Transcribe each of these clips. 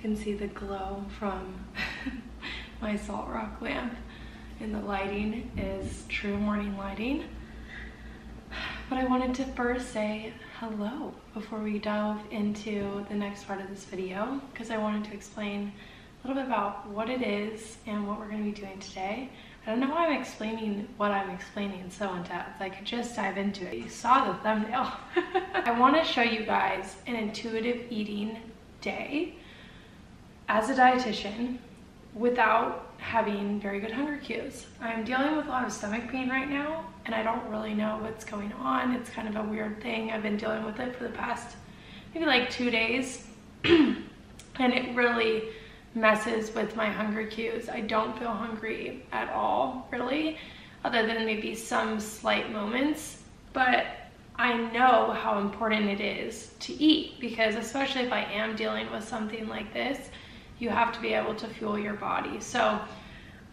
can see the glow from my salt rock lamp, and the lighting is true morning lighting. But I wanted to first say hello before we delve into the next part of this video, because I wanted to explain a little bit about what it is and what we're going to be doing today. I don't know why I'm explaining what I'm explaining so in depth. I could just dive into it. You saw the thumbnail. I want to show you guys an intuitive eating day as a dietitian without having very good hunger cues. I'm dealing with a lot of stomach pain right now, and I don't really know what's going on. It's kind of a weird thing. I've been dealing with it for the past maybe like 2 days, and it really messes with my hunger cues. I don't feel hungry at all, really, other than maybe some slight moments. But I know how important it is to eat, because especially if I am dealing with something like this, you have to be able to fuel your body. So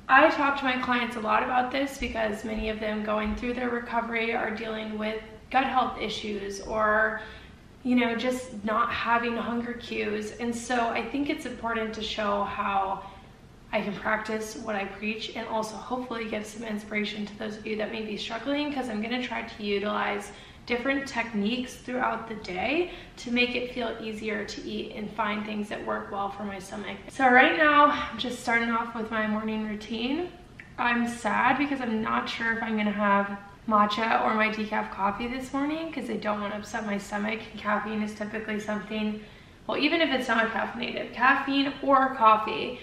I talk to my clients a lot about this, because many of them going through their recovery are dealing with gut health issues, or you know, just not having hunger cues. And so I think it's important to show how I can practice what I preach, and also hopefully give some inspiration to those of you that may be struggling, because I'm gonna try to utilize different techniques throughout the day to make it feel easier to eat and find things that work well for my stomach. So right now, I'm just starting off with my morning routine. I'm sad because I'm not sure if I'm gonna have matcha or my decaf coffee this morning, because I don't want to upset my stomach. Caffeine is typically something, well, even if it's not caffeinated, caffeine or coffee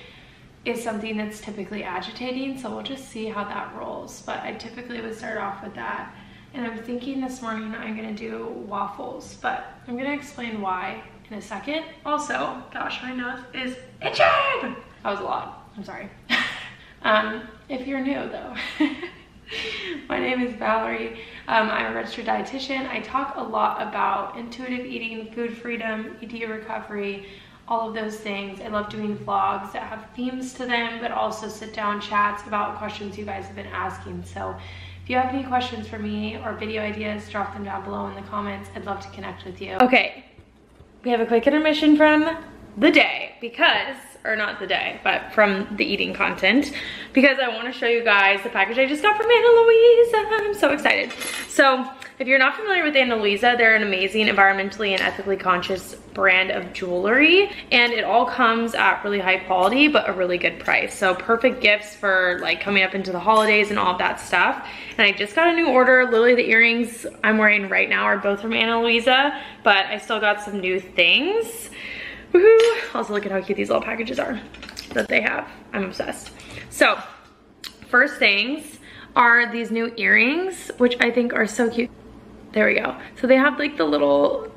is something that's typically agitating, so we'll just see how that rolls. But I typically would start off with that. And I'm thinking this morning I'm gonna do waffles, but I'm gonna explain why in a second. Also, gosh, my nose is itching! That was a lot, I'm sorry. If you're new though, my name is Mallory. I'm a registered dietitian. I talk a lot about intuitive eating, food freedom, ED recovery, all of those things. I love doing vlogs that have themes to them, but also sit down chats about questions you guys have been asking. So if you have any questions for me or video ideas, drop them down below in the comments. I'd love to connect with you. Okay, we have a quick intermission from the day, because, or not the day, but from the eating content, because I want to show you guys the package I just got from Ana Luisa. I'm so excited. So if you're not familiar with Ana Luisa, they're an amazing environmentally and ethically conscious brand of jewelry, and it all comes at really high quality but a really good price. So perfect gifts for like coming up into the holidays and all of that stuff. And I just got a new order. Literally the earrings I'm wearing right now are both from Ana Luisa, but I still got some new things. Woohoo! Also look at how cute these little packages are that they have. I'm obsessed. So first things are these new earrings, which I think are so cute. There we go. So they have like the little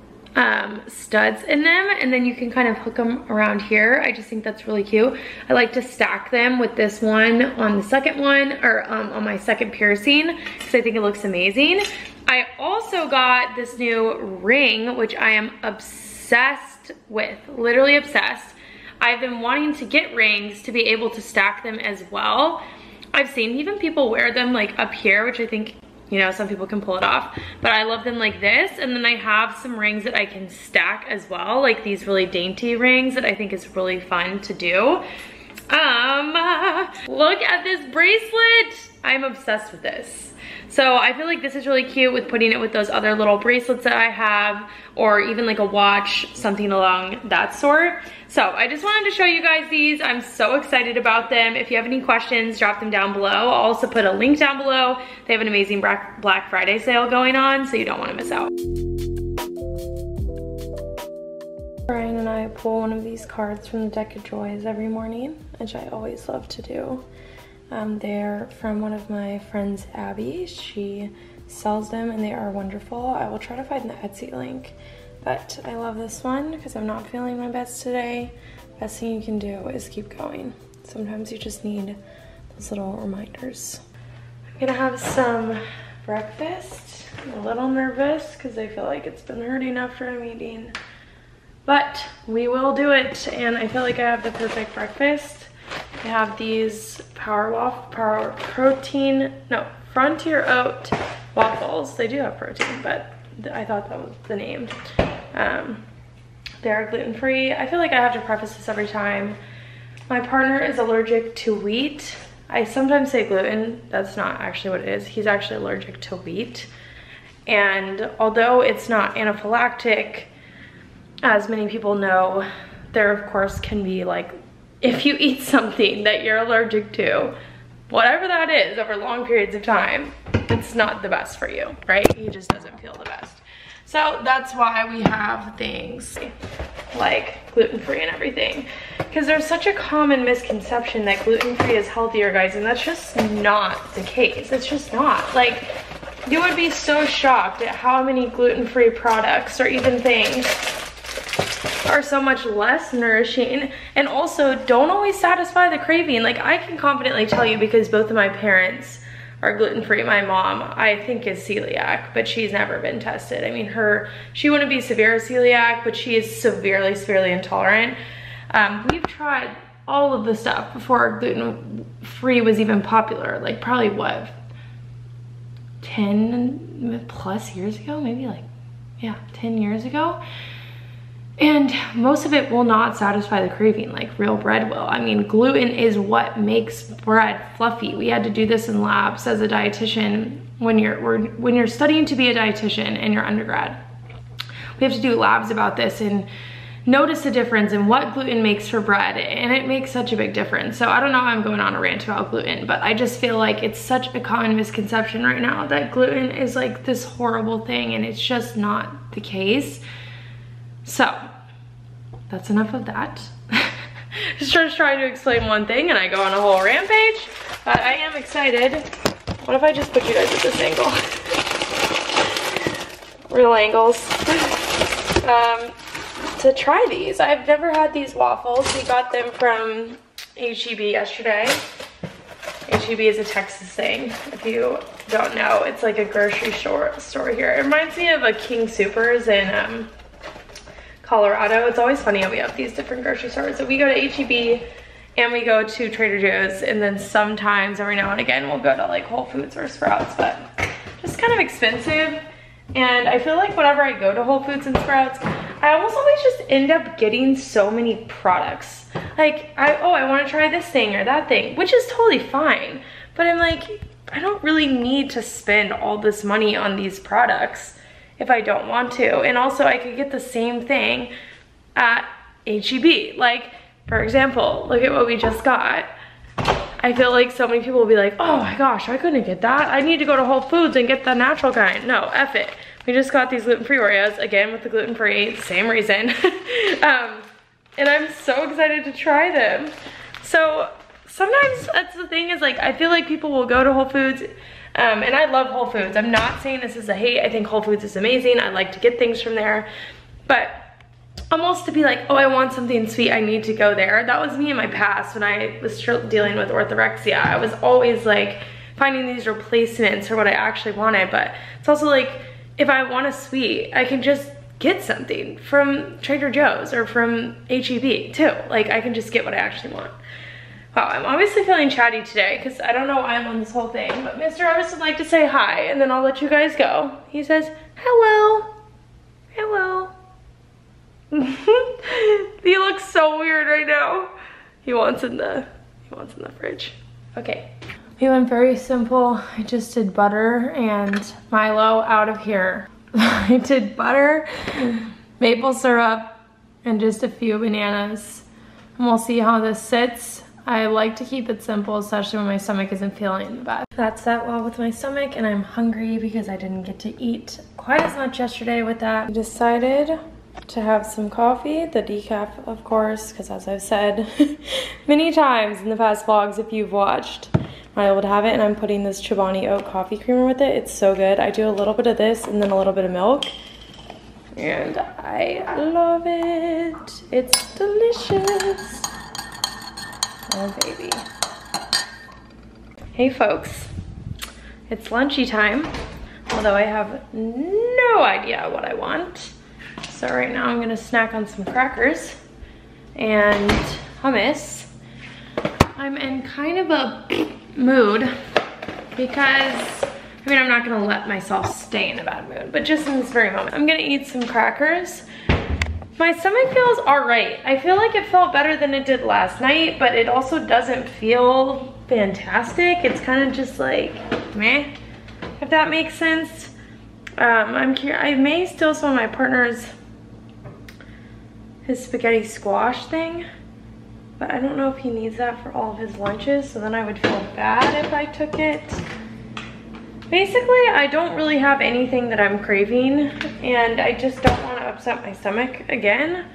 studs in them, and then you can kind of hook them around here. I just think that's really cute. I like to stack them with this one on the second one, or on my second piercing, because I think it looks amazing. I also got this new ring, which I am obsessed with, literally obsessed. I've been wanting to get rings to be able to stack them as well. I've seen even people wear them like up here, which I think, you know, some people can pull it off, but I love them like this. And then I have some rings that I can stack as well, like these really dainty rings that I think is really fun to do. Look at this bracelet. I'm obsessed with this. So I feel like this is really cute with putting it with those other little bracelets that I have, or even like a watch, something along that sort. So I just wanted to show you guys these. I'm so excited about them. If you have any questions, drop them down below. I'll also put a link down below. They have an amazing Black Friday sale going on, so you don't want to miss out. Brian and I pull one of these cards from the Deck of Joys every morning, which I always love to do. They're from one of my friends, Abby. She sells them and they are wonderful. I will try to find the Etsy link, but I love this one because I'm not feeling my best today. Best thing you can do is keep going. Sometimes you just need those little reminders. I'm gonna have some breakfast. I'm a little nervous because I feel like it's been hurting after I'm eating, but we will do it. And I feel like I have the perfect breakfast. I have these Frontier Oat waffles. They do have protein, but I thought that was the name. they're gluten-free. I feel like I have to preface this every time. My partner is allergic to wheat. I sometimes say gluten, that's not actually what it is. He's actually allergic to wheat. And although it's not anaphylactic, as many people know, there of course can be like, if you eat something that you're allergic to, whatever that is over long periods of time, it's not the best for you, right? He just doesn't feel the best. So that's why we have things like gluten-free and everything, because there's such a common misconception that gluten-free is healthier, guys, and that's just not the case. It's just not. Like, you would be so shocked at how many gluten-free products or even things are so much less nourishing and also don't always satisfy the craving. Like, I can confidently tell you, because both of my parents are gluten-free. My mom, I think, is celiac, but she's never been tested. I mean, she wouldn't be severe celiac, but she is severely intolerant. We've tried all of the stuff before gluten-free was even popular, like probably what, 10 plus years ago, maybe, like, yeah, 10 years ago. And most of it will not satisfy the craving like real bread will. I mean, gluten is what makes bread fluffy. We had to do this in labs as a dietitian when you're studying to be a dietitian in your undergrad. We have to do labs about this and notice the difference in what gluten makes for bread, and it makes such a big difference. So I don't know why I'm going on a rant about gluten, but I just feel like it's such a common misconception right now that gluten is like this horrible thing, and it's just not the case. So that's enough of that. Just trying to explain one thing and I go on a whole rampage, but I am excited. What if I just put you guys at this angle? Real angles. To try these. I've never had these waffles. We got them from HEB yesterday. HEB is a Texas thing, if you don't know. It's like a grocery store here. It reminds me of a King Soopers in Colorado. It's always funny how we have these different grocery stores. So we go to HEB and we go to Trader Joe's, and then sometimes every now and again we'll go to like Whole Foods or Sprouts, but just kind of expensive. And I feel like whenever I go to Whole Foods and Sprouts, I almost always just end up getting so many products. Like, I want to try this thing or that thing, which is totally fine. But I'm like, I don't really need to spend all this money on these products if I don't want to. And also I could get the same thing at HEB. Like, for example, look at what we just got. I feel like so many people will be like, oh my gosh, I couldn't get that. I need to go to Whole Foods and get the natural kind. No, F it. We just got these gluten-free Oreos, again with the gluten-free, same reason. And I'm so excited to try them. So sometimes that's the thing, is like, I feel like people will go to Whole Foods, and I love Whole Foods. I'm not saying this is a hate. I think Whole Foods is amazing. I like to get things from there. But almost to be like, oh, I want something sweet, I need to go there. That was me in my past when I was dealing with orthorexia. I was always like finding these replacements for what I actually wanted. But it's also like, if I want a sweet, I can just get something from Trader Joe's or from HEB too. Like, I can just get what I actually want. Wow, I'm obviously feeling chatty today because I don't know why I'm on this whole thing, but Mr. Elvis would like to say hi, and then I'll let you guys go. He says, hello, hello. He looks so weird right now. He wants in the fridge. Okay. We went very simple. I just did butter and Milo out of here. I did butter, maple syrup, and just a few bananas. And we'll see how this sits. I like to keep it simple, especially when my stomach isn't feeling the best. That sat well with my stomach, and I'm hungry because I didn't get to eat quite as much yesterday with that. I decided to have some coffee, the decaf of course, because as I've said many times in the past vlogs, if you've watched, I would have it, and I'm putting this Chobani oat coffee creamer with it. It's so good. I do a little bit of this and then a little bit of milk, and I love it. It's delicious. Oh baby. Hey folks, it's lunchy time, although I have no idea what I want. So right now I'm gonna snack on some crackers and hummus. I'm in kind of a mood because, I mean, I'm not gonna let myself stay in a bad mood, but just in this very moment, I'm gonna eat some crackers My stomach feels all right. I feel like it felt better than it did last night, but it also doesn't feel fantastic. It's kind of just like, meh, if that makes sense. I'm curious, I may steal some of my partner's, his spaghetti squash thing, but I don't know if he needs that for all of his lunches, so then I would feel bad if I took it. Basically, I don't really have anything that I'm craving, and I just don't want to upset my stomach again.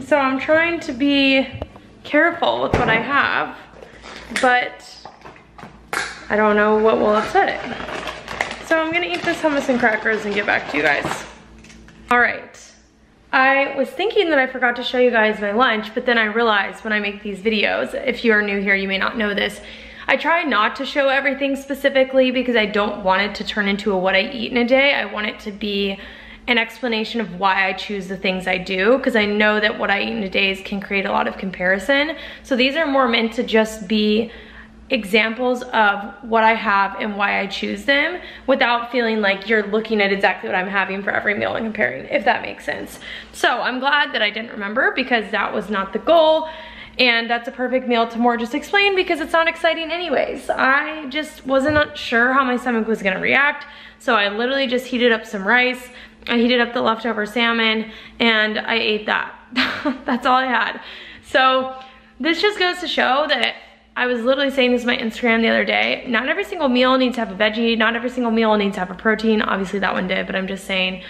So I'm trying to be careful with what I have, but I don't know what will upset it. So I'm gonna eat this hummus and crackers and get back to you guys. All right, I was thinking that I forgot to show you guys my lunch, but then I realized when I make these videos, if you are new here, you may not know this, I try not to show everything specifically because I don't want it to turn into a what I eat in a day. I want it to be an explanation of why I choose the things I do, because I know that what I eat in a day can create a lot of comparison. So these are more meant to just be examples of what I have and why I choose them without feeling like you're looking at exactly what I'm having for every meal and comparing, if that makes sense. So I'm glad that I didn't remember because that was not the goal. And that's a perfect meal to more just explain because it's not exciting anyways. I just wasn't sure how my stomach was gonna react. So I literally just heated up some rice. I heated up the leftover salmon and I ate that. That's all I had. So this just goes to show that I was literally saying this on my Instagram the other day. Not every single meal needs to have a veggie. Not every single meal needs to have a protein. Obviously that one did, but I'm just saying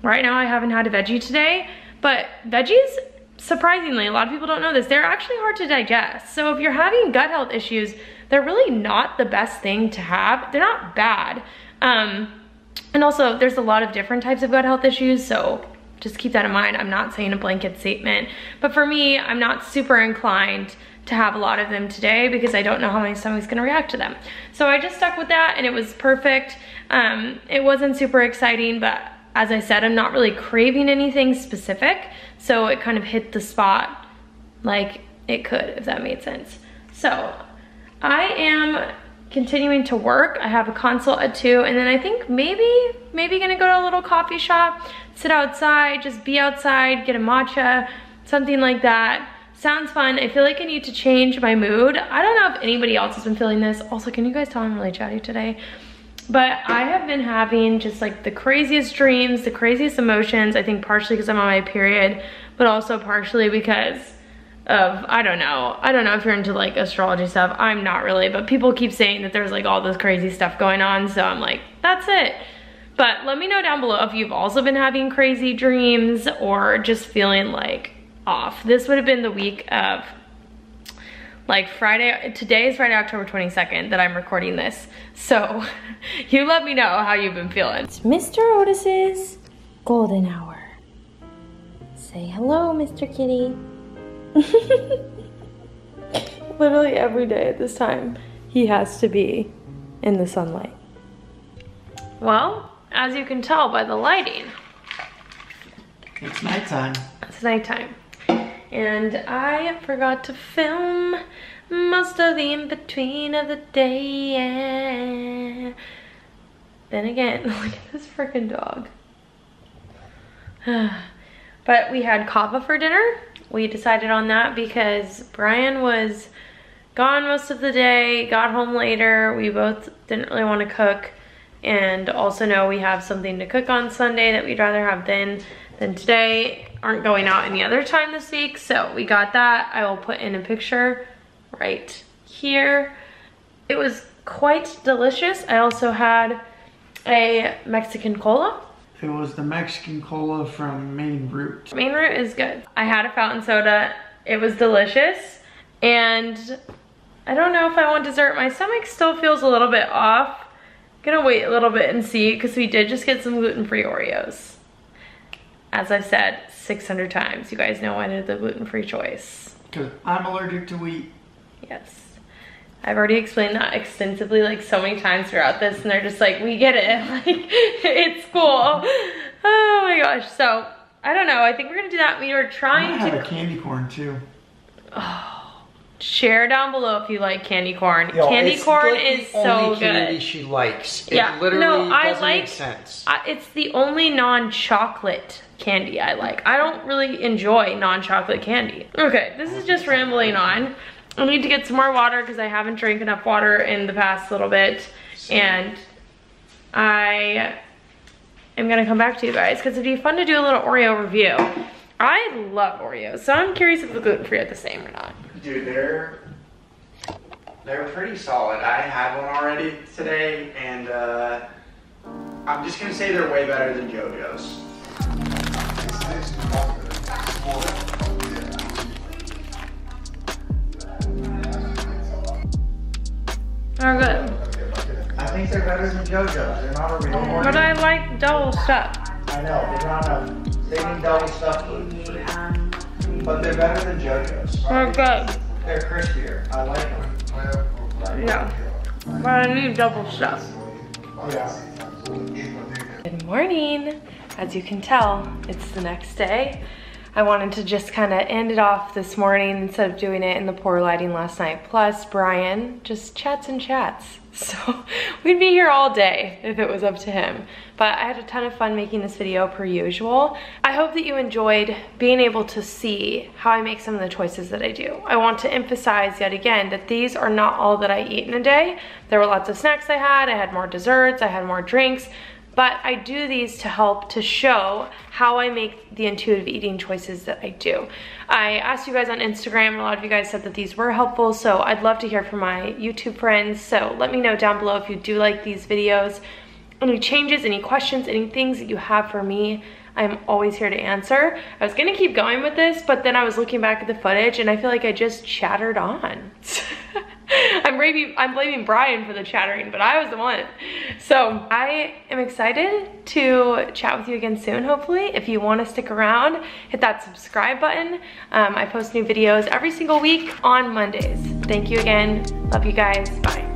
right now I haven't had a veggie today, but veggies, surprisingly, a lot of people don't know this, they're actually hard to digest. So if you're having gut health issues, they're really not the best thing to have. They're not bad. And also there's a lot of different types of gut health issues, so just keep that in mind. I'm not saying a blanket statement, but for me, I'm not super inclined to have a lot of them today because I don't know how my stomach's gonna react to them. So I just stuck with that and it was perfect. It wasn't super exciting, but as I said, I'm not really craving anything specific. So it kind of hit the spot like it could, if that made sense. So I am continuing to work. I have a consult at 2, and then I think maybe gonna go to a little coffee shop, sit outside, just be outside, get a matcha, something like that. Sounds fun. I feel like I need to change my mood. I don't know if anybody else has been feeling this. Also, can you guys tell I'm really chatty today? But I have been having just like the craziest dreams, the craziest emotions. I think partially because I'm on my period, but also partially because of, I don't know if you're into like astrology stuff. I'm not really, but people keep saying that there's like all this crazy stuff going on. So I'm like, that's it. But let me know down below if you've also been having crazy dreams or just feeling like off. This would have been the week of like Friday. Today is Friday, October 22nd that I'm recording this. So you let me know how you've been feeling. It's Mr. Otis's golden hour. Say hello, Mr. Kitty. Literally every day at this time, he has to be in the sunlight. Well, as you can tell by the lighting, it's nighttime. It's nighttime. And I forgot to film most of the in-between of the day. Yeah. Then again, look at this freaking dog. But we had kava for dinner. We decided on that because Brian was gone most of the day, got home later. We both didn't really want to cook, and also know we have something to cook on Sunday that we'd rather have then than today. Aren't going out any other time this week, so we got that. I will put in a picture right here. It was quite delicious. I also had a Mexican cola. It was the Mexican cola from Main Root. Main Root is good. I had a fountain soda. It was delicious. And I don't know if I want dessert. My stomach still feels a little bit off. I'm gonna wait a little bit and see because we did just get some gluten-free Oreos. As I've said 600 times, you guys know I did the gluten-free choice. Because I'm allergic to wheat. Yes. I've already explained that extensively like so many times throughout this, and they're just like, we get it, like it's cool. Oh my gosh. So I don't know, I think we're gonna do that. We were trying I have a candy corn too. Oh, Share down below if you like candy corn. Yo, candy corn like is so good. Candy she likes. It literally doesn't make sense. It's the only non-chocolate candy I like. I don't really enjoy non-chocolate candy. Okay, this is just rambling on. I need to get some more water because I haven't drank enough water in the past little bit. And I am gonna come back to you guys because it'd be fun to do a little Oreo review. I love Oreos, so I'm curious if the gluten-free are the same or not. Dude, they're pretty solid. I had one already today, and I'm just gonna say they're way better than JoJo's. They're good. I think they're better than JoJo's. They're not a real Oreo. But I like double stuff. I know, they're not they need double stuff gluten-free. But they're better than JoJo's. They're good. They're crispier. I like them. Yeah. But I need double stuff. Yeah. Good morning. As you can tell, it's the next day. I wanted to just kind of end it off this morning instead of doing it in the poor lighting last night. Plus, Brian just chats and chats. So we'd be here all day if it was up to him. But I had a ton of fun making this video per usual. I hope that you enjoyed being able to see how I make some of the choices that I do. I want to emphasize yet again that these are not all that I eat in a day. There were lots of snacks I had more desserts, I had more drinks. But I do these to help to show how I make the intuitive eating choices that I do. I asked you guys on Instagram, a lot of you guys said that these were helpful, so I'd love to hear from my YouTube friends. So let me know down below if you do like these videos. Any changes, any questions, any things that you have for me, I'm always here to answer. I was gonna keep going with this, but then I was looking back at the footage and I feel like I just chattered on. I'm blaming Brian for the chattering, but I was the one. So I am excited to chat with you again soon, hopefully. If you want to stick around, hit that subscribe button. I post new videos every single week on Mondays. Thank you again. Love you guys. Bye.